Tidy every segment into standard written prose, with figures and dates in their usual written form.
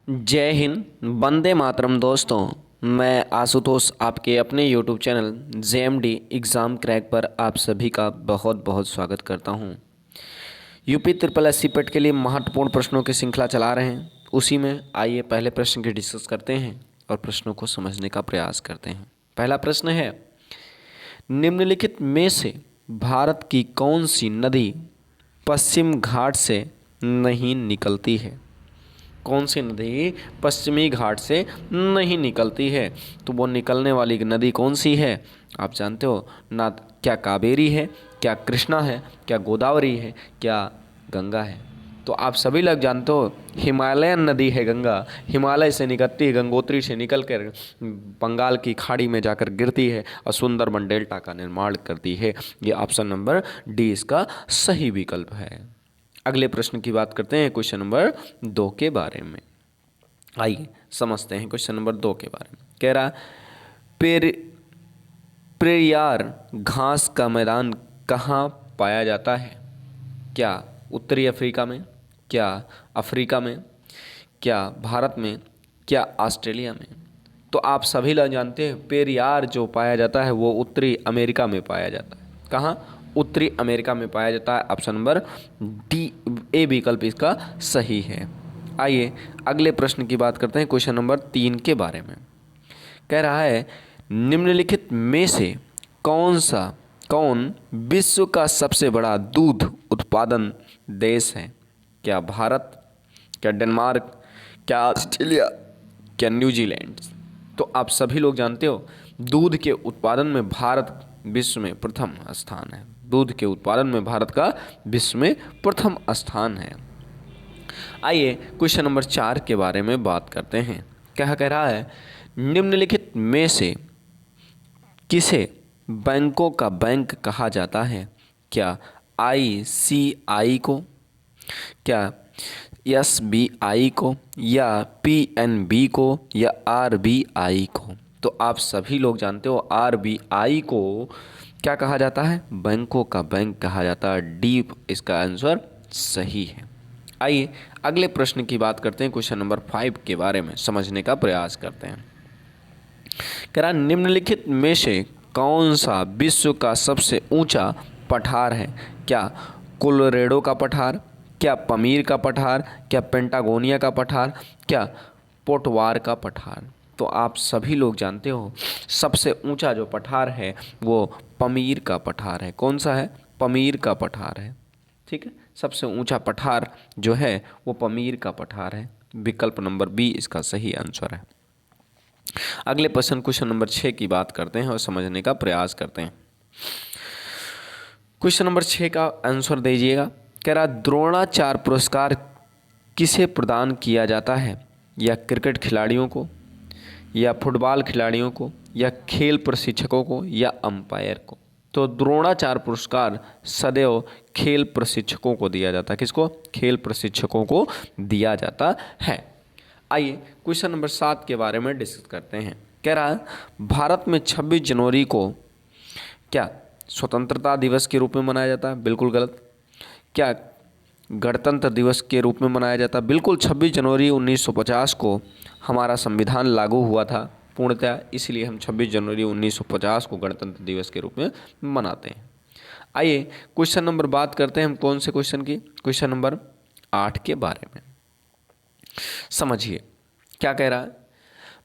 जय हिंद। वंदे मातरम दोस्तों। मैं आशुतोष आपके अपने YouTube channel JMD exam crack पर आप सभी का बहुत बहुत स्वागत करता हूं। यूपी ट्रिपल एस सी पेट के लिए महत्वपूर्ण प्रश्नों की श्रृंखला चला रहे हैं। उसी में आइए पहले प्रश्न की डिस्कस करते हैं और प्रश्नों को समझने का प्रयास करते हैं। पहला प्रश्न है, निम्नलिखित में से भारत की कौन सी नदी पश्चिम घाट से नहीं निकलती है? कौन सी नदी पश्चिमी घाट से नहीं निकलती है? तो वो निकलने वाली नदी कौन सी है? आप जानते हो ना? क्या कावेरी है, क्या कृष्णा है, क्या गोदावरी है, क्या गंगा है? तो आप सभी लोग जानते हो हिमालयन नदी है गंगा। हिमालय से निकलती है, गंगोत्री से निकल कर बंगाल की खाड़ी में जाकर गिरती है और सुंदरबन डेल्टा का निर्माण करती है। ये ऑप्शन नंबर डी इसका सही विकल्प है। अगले प्रश्न की बात करते हैं, क्वेश्चन नंबर 2 के बारे में। आइए समझते हैं क्वेश्चन नंबर 2 के बारे में। कह रहा, पेर पेरियार घास का मैदान कहाँ पाया जाता है? क्या उत्तरी अफ्रीका में, क्या अफ्रीका में, क्या भारत में, क्या ऑस्ट्रेलिया में? तो आप सभी लोग जानते हैं पेरियार जो पाया जाता है वो उत्तरी अमेरिका में पाया जाता है। कहाँ? उत्तरी अमेरिका में पाया जाता है। ऑप्शन नंबर डी ए विकल्प इसका सही है। आइए अगले प्रश्न की बात करते हैं, क्वेश्चन नंबर 3 के बारे में। कह रहा है, निम्नलिखित में से कौन विश्व का सबसे बड़ा दूध उत्पादन देश है? क्या भारत, क्या डेनमार्क, क्या ऑस्ट्रेलिया, क्या न्यूजीलैंड? तो आप सभी लोग जानते हो दूध के उत्पादन में भारत विश्व में प्रथम स्थान है। दूध के उत्पादन में भारत का विश्व में प्रथम स्थान है। आइए क्वेश्चन नंबर 4 के बारे में बात करते हैं। क्या कह रहा है, निम्नलिखित में से किसे बैंकों का बैंक कहा जाता है? क्या ICI को, क्या SBI को, या PNB को, या RBI को? तो आप सभी लोग जानते हो RBI को क्या कहा जाता है? बैंकों का बैंक कहा जाता है। डी इसका आंसर सही है। आइए अगले प्रश्न की बात करते हैं, क्वेश्चन नंबर 5 के बारे में समझने का प्रयास करते हैं। कह रहा, निम्नलिखित में से कौन सा विश्व का सबसे ऊंचा पठार है? क्या कोलोरेडो का पठार, क्या पमीर का पठार, क्या पेंटागोनिया का पठार, क्या पोटवार का पठार? तो आप सभी लोग जानते हो सबसे ऊंचा जो पठार है वो पमीर का पठार है। कौन सा है? पमीर का पठार है। ठीक है, सबसे ऊंचा पठार जो है वो पमीर का पठार है। विकल्प नंबर बी इसका सही आंसर है। अगले प्रश्न क्वेश्चन नंबर 6 की बात करते हैं और समझने का प्रयास करते हैं। क्वेश्चन नंबर 6 का आंसर दीजिएगा। कह रहा, द्रोणाचार्य पुरस्कार किसे प्रदान किया जाता है? या क्रिकेट खिलाड़ियों को, या फुटबॉल खिलाड़ियों को, या खेल प्रशिक्षकों को, या अंपायर को? तो द्रोणाचार्य पुरस्कार सदैव खेल प्रशिक्षकों को दिया जाता है। किसको? खेल प्रशिक्षकों को दिया जाता है। आइए क्वेश्चन नंबर 7 के बारे में डिस्कस करते हैं। कह रहा है, भारत में 26 जनवरी को क्या स्वतंत्रता दिवस के रूप में मनाया जाता है? बिल्कुल गलत। क्या गणतंत्र दिवस के रूप में मनाया जाता है? बिल्कुल। 26 जनवरी 1950 को हमारा संविधान लागू हुआ था पूर्णतः, इसलिए हम 26 जनवरी 1950 को गणतंत्र दिवस के रूप में मनाते हैं। आइए क्वेश्चन नंबर बात करते हैं हम कौन से क्वेश्चन की? क्वेश्चन नंबर 8 के बारे में समझिए। क्या कह रहा है,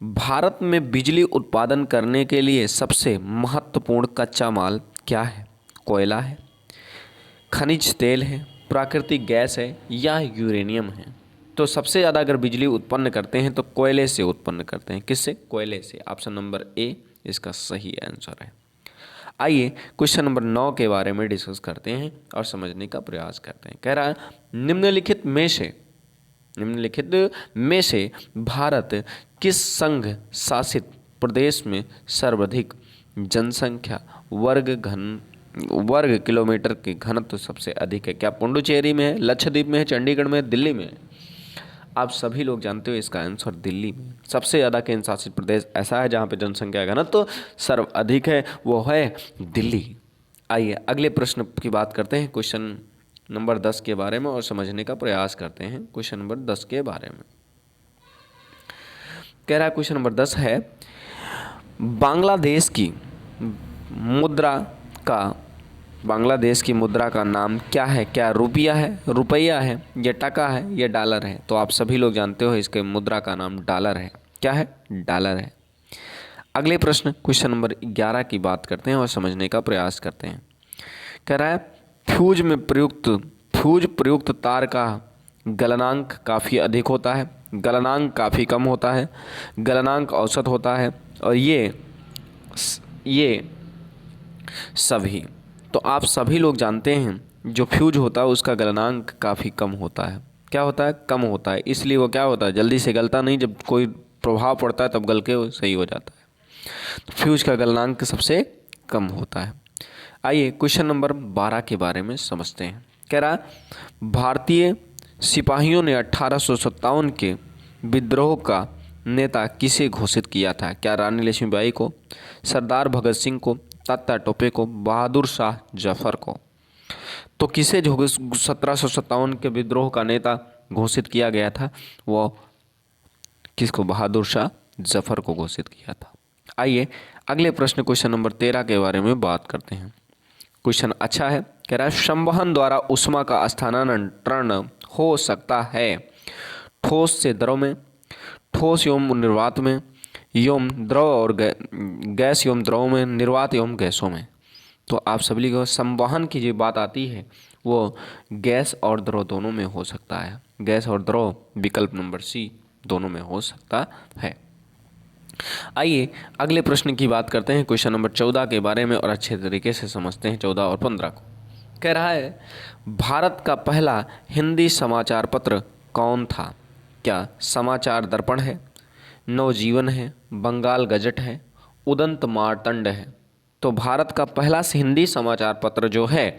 भारत में बिजली उत्पादन करने के लिए सबसे महत्वपूर्ण कच्चा माल क्या है? कोयला है, खनिज तेल है, प्राकृतिक गैस है, या यूरेनियम है? तो सबसे ज़्यादा अगर बिजली उत्पन्न करते हैं तो कोयले से उत्पन्न करते हैं। किससे? कोयले से। ऑप्शन नंबर ए इसका सही आंसर है। आइए क्वेश्चन नंबर 9 के बारे में डिस्कस करते हैं और समझने का प्रयास करते हैं। कह रहा है, निम्नलिखित में से भारत किस संघ शासित प्रदेश में सर्वाधिक जनसंख्या वर्ग किलोमीटर की घनत्व सबसे अधिक है? क्या पुडुचेरी में है, लक्षद्वीप में है, चंडीगढ़ में है, दिल्ली में है? आप सभी लोग जानते हो इसका आंसर दिल्ली में। सबसे ज़्यादा केंद्र शासित प्रदेश ऐसा है जहाँ पे जनसंख्या घनत्व सर्वाधिक है, वो है दिल्ली। आइए अगले प्रश्न की बात करते हैं, क्वेश्चन नंबर 10 के बारे में और समझने का प्रयास करते हैं। क्वेश्चन नंबर 10 के बारे में कह रहा है क्वेश्चन नंबर 10 है, बांग्लादेश की मुद्रा का बांग्लादेश की मुद्रा का नाम क्या है? क्या रुपया है, रुपया है, या टका है, या डॉलर है? तो आप सभी लोग जानते हो इसके मुद्रा का नाम डॉलर है। क्या है? डॉलर है। अगले प्रश्न क्वेश्चन नंबर 11 की बात करते हैं और समझने का प्रयास करते हैं। कह रहा है फ्यूज प्रयुक्त तार का गलनांक काफ़ी अधिक होता है, गलनांक काफ़ी कम होता है, गलनांक औसत होता है, और ये सभी। तो आप सभी लोग जानते हैं जो फ्यूज होता है उसका गलनांक काफ़ी कम होता है। क्या होता है? कम होता है। इसलिए वो क्या होता है, जल्दी से गलता नहीं, जब कोई प्रभाव पड़ता है तब गल के वो सही हो जाता है। तो फ्यूज का गलनांक सबसे कम होता है। आइए क्वेश्चन नंबर 12 के बारे में समझते हैं। कह रहा है भारतीय सिपाहियों ने 1857 के विद्रोह का नेता किसे घोषित किया था? क्या रानी लक्ष्मीबाई को, सरदार भगत सिंह को, तात्या टोपे को, बहादुर शाह जफर को? तो किसे 1757 के विद्रोह का नेता घोषित किया गया था? वो किसको? बहादुर शाह जफर को घोषित किया था। आइए अगले प्रश्न क्वेश्चन नंबर 13 के बारे में बात करते हैं। क्वेश्चन अच्छा है। कह रहा है संवहन द्वारा ऊष्मा का स्थानांतरण हो सकता है ठोस से द्रव में, ठोस एवं निर्वात में, एवं द्रव और गैस एवं द्रव में, निर्वात एवं गैसों में। तो आप सभी को संवहन की जो बात आती है वो गैस और द्रव दोनों में हो सकता है। गैस और द्रव विकल्प नंबर सी दोनों में हो सकता है। आइए अगले प्रश्न की बात करते हैं क्वेश्चन नंबर 14 के बारे में और अच्छे तरीके से समझते हैं 14 और 15 को। कह रहा है भारत का पहला हिंदी समाचार पत्र कौन था? क्या समाचार दर्पण है, नवजीवन है, बंगाल गजट है, उदंत मार्तंड है? तो भारत का पहला हिंदी समाचार पत्र जो है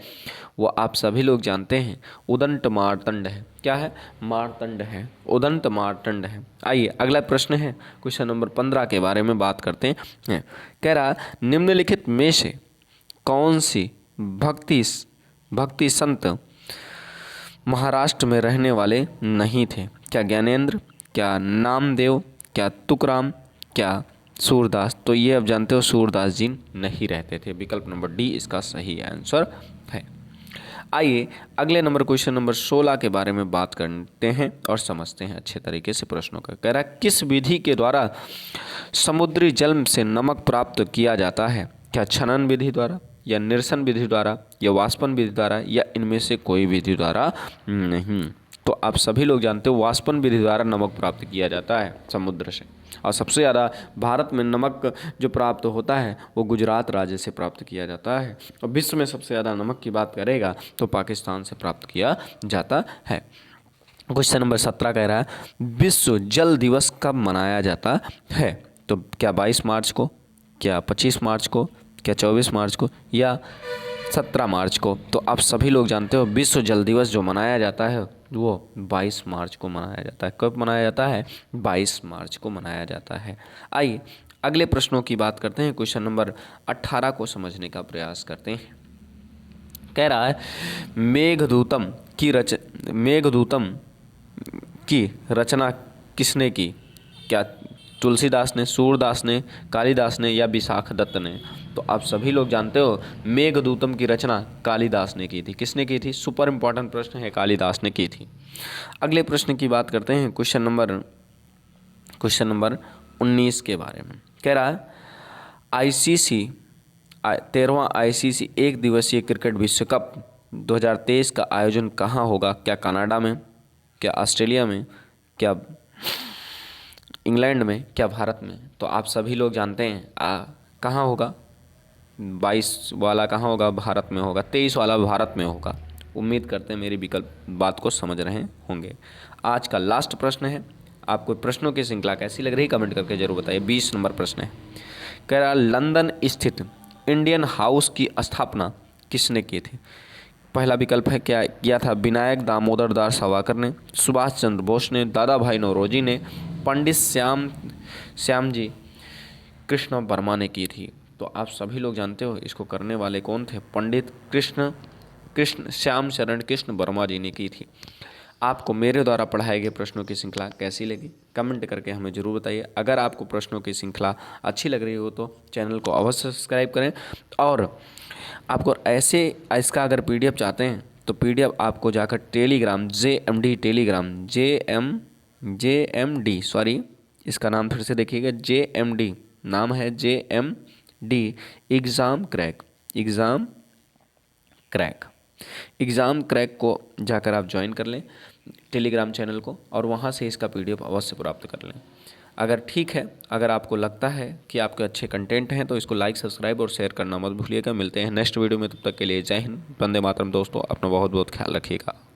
वो आप सभी लोग जानते हैं उदंत मार्तंड है। क्या है? मार्तंड है, उदंत मार्तंड है। आइए अगला प्रश्न है क्वेश्चन नंबर 15 के बारे में बात करते हैं। कह रहा निम्नलिखित में से कौन सी भक्ति संत महाराष्ट्र में रहने वाले नहीं थे? क्या ज्ञानेंद्र, क्या नामदेव, क्या तुकाराम, क्या सूरदास? तो ये आप जानते हो सूरदास जी नहीं रहते थे। विकल्प नंबर डी इसका सही आंसर है। आइए अगले नंबर क्वेश्चन नंबर 16 के बारे में बात करते हैं और समझते हैं अच्छे तरीके से प्रश्नों का। कह रहा है किस विधि के द्वारा समुद्री जल से नमक प्राप्त किया जाता है? क्या छनन विधि द्वारा, या निरसन विधि द्वारा, या वाष्पन विधि द्वारा, या इनमें से कोई विधि द्वारा नहीं? तो आप सभी लोग जानते हो वाष्पन विधि द्वारा नमक प्राप्त किया जाता है समुद्र से। और सबसे ज़्यादा भारत में नमक जो प्राप्त होता है वो गुजरात राज्य से प्राप्त किया जाता है। और विश्व में सबसे ज़्यादा नमक की बात करेगा तो पाकिस्तान से प्राप्त किया जाता है। क्वेश्चन नंबर 17 कह रहा है विश्व जल दिवस कब मनाया जाता है? तो क्या 22 मार्च को, क्या 25 मार्च को, क्या 24 मार्च को, या 17 मार्च को? तो आप सभी लोग जानते हो विश्व जल दिवस जो मनाया जाता है वो 22 मार्च को मनाया जाता है। कब मनाया जाता है? 22 मार्च को मनाया जाता है। आइए अगले प्रश्नों की बात करते हैं। क्वेश्चन नंबर 18 को समझने का प्रयास करते हैं। कह रहा है मेघदूतम की रचना किसने की? क्या तुलसीदास ने, सूरदास ने, कालिदास ने, या विशाख दत्त ने? तो आप सभी लोग जानते हो मेघदूतम की रचना कालिदास ने की थी। किसने की थी? सुपर इंपॉर्टेंट प्रश्न है, कालिदास ने की थी। अगले प्रश्न की बात करते हैं क्वेश्चन नंबर 19 के बारे में। कह रहा है आईसीसी 13वां आईसीसी एक दिवसीय क्रिकेट विश्व कप 2023 का आयोजन कहाँ होगा? क्या कनाडा में, क्या ऑस्ट्रेलिया में, क्या इंग्लैंड में, क्या भारत में? तो आप सभी लोग जानते हैं कहाँ होगा। 22 वाला कहाँ होगा? भारत में होगा। 23 वाला भारत में होगा। उम्मीद करते हैं मेरी विकल्प बात को समझ रहे होंगे। आज का लास्ट प्रश्न है। आपको प्रश्नों की श्रृंखला कैसी लग रही है कमेंट करके जरूर बताइए। 20 नंबर प्रश्न है। कह रहा लंदन स्थित इंडियन हाउस की स्थापना किसने की थी? पहला विकल्प है क्या किया था? विनायक दामोदर दास सावरकर ने, सुभाष चंद्र बोस ने, दादा भाई नौरोजी ने, पंडित श्यामजी कृष्ण वर्मा ने की थी। तो आप सभी लोग जानते हो इसको करने वाले कौन थे? पंडित श्याम शरण कृष्ण वर्मा जी ने की थी। आपको मेरे द्वारा पढ़ाए गए प्रश्नों की श्रृंखला कैसी लगी कमेंट करके हमें ज़रूर बताइए। अगर आपको प्रश्नों की श्रृंखला अच्छी लग रही हो तो चैनल को अवश्य सब्सक्राइब करें, और आपको ऐसे इसका अगर PDF चाहते हैं तो PDF आपको जाकर Telegram JMD Telegram JMD sorry, इसका नाम फिर से देखिएगा, JMD नाम है, JMD एग्ज़ाम क्रैक को जाकर आप ज्वाइन कर लें टेलीग्राम चैनल को, और वहाँ से इसका PDF अवश्य प्राप्त कर लें। अगर ठीक है, अगर आपको लगता है कि आपके अच्छे कंटेंट हैं तो इसको लाइक, सब्सक्राइब और शेयर करना मत भूलिएगा। मिलते हैं नेक्स्ट वीडियो में, तब तक के लिए जय हिंद, वंदे मातरम। दोस्तों अपना बहुत बहुत ख्याल रखिएगा।